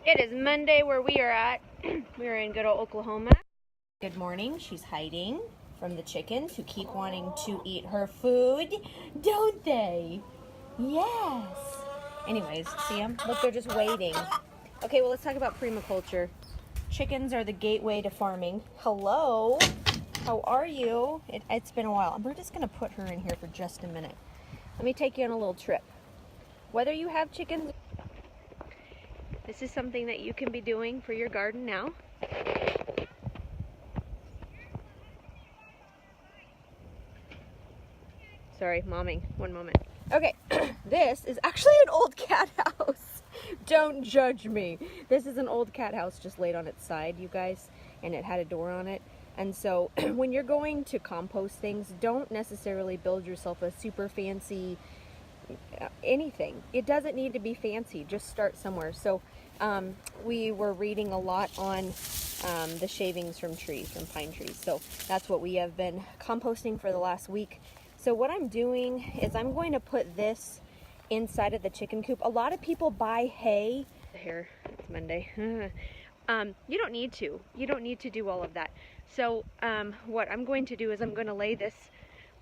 It is Monday where we are at. We are in good old Oklahoma. Good morning. She's hiding from the chickens who keep wanting to eat her food, don't they? Yes. Anyways, see them? Look, they're just waiting. Okay, well, let's talk about permaculture. Chickens are the gateway to farming. Hello. How are you? It's been a while. We're just going to put her in here for just a minute. Let me take you on a little trip. Whether you have chickens, this is something that you can be doing for your garden now. Sorry, momming. One moment. Okay, this is actually an old cat house. Don't judge me. This is an old cat house just laid on its side, you guys, and it had a door on it. And so when you're going to compost things, don't necessarily build yourself a super fancy anything. It doesn't need to be fancy. Just start somewhere. So we were reading a lot on the shavings from trees, from pine trees. So that's what we have been composting for the last week. So what I'm doing is I'm going to put this inside of the chicken coop. A lot of people buy hay. Here, it's Monday. You don't need to. You don't need to do all of that. So what I'm going to do is I'm going to lay this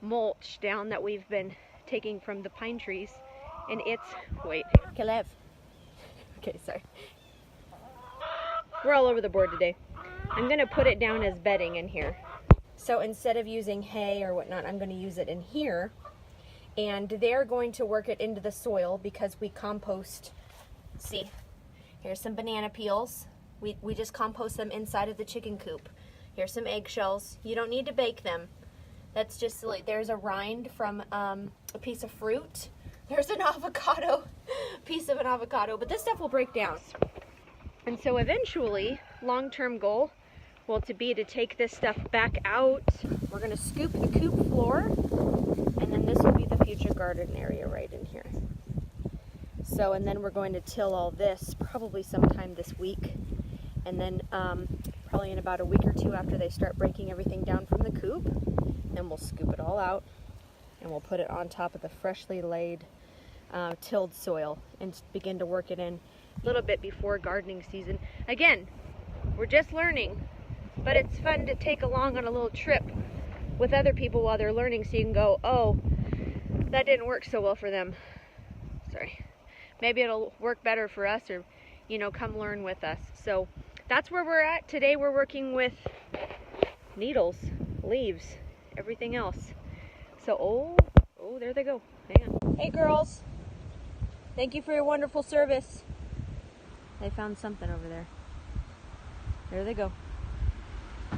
mulch down that we've been taking from the pine trees, and it's, wait, Kalev. Okay, sorry. We're all over the board today. I'm going to put it down as bedding in here. So instead of using hay or whatnot, I'm going to use it in here, and they're going to work it into the soil because we compost. See, here's some banana peels. We just compost them inside of the chicken coop. Here's some eggshells. You don't need to bake them. That's just silly. There's a rind from a piece of fruit. There's an avocado, piece of an avocado, but this stuff will break down. And so eventually, long-term goal will be to take this stuff back out. We're gonna scoop the coop floor, and then this will be the future garden area right in here. So, and then we're going to till all this probably sometime this week. And then probably in about a week or two after they start breaking everything down from the coop, then we'll scoop it all out and we'll put it on top of the freshly laid tilled soil and begin to work it in a little bit before gardening season. Again, we're just learning, but it's fun to take along on a little trip with other people while they're learning, so you can go, oh, that didn't work so well for them. Sorry. Maybe it'll work better for us, or, you know, come learn with us. So that's where we're at. Today we're working with needles, leaves, everything else. So, oh, there they go. Hang on. Hey girls, thank you for your wonderful service. They found something over there. There they go.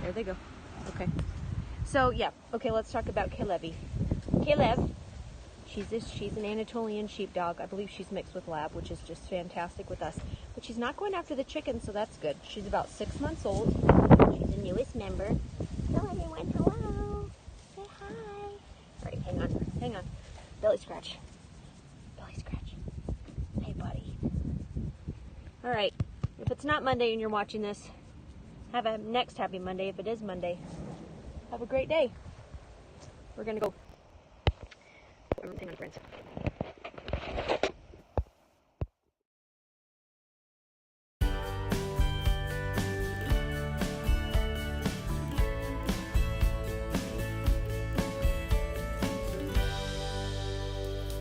There they go. Okay. So yeah, okay, let's talk about Kalevi. Kalev, she's an Anatolian sheepdog. I believe she's mixed with lab, which is just fantastic with us. But she's not going after the chickens, so that's good. She's about 6 months old. She's the newest member. Hello everyone, hello. Say hi. All right, hang on. Belly scratch. Belly scratch. Hey buddy. All right, if it's not Monday and you're watching this, have a next happy Monday. If it is Monday, have a great day. We're gonna go. Hang on, friends.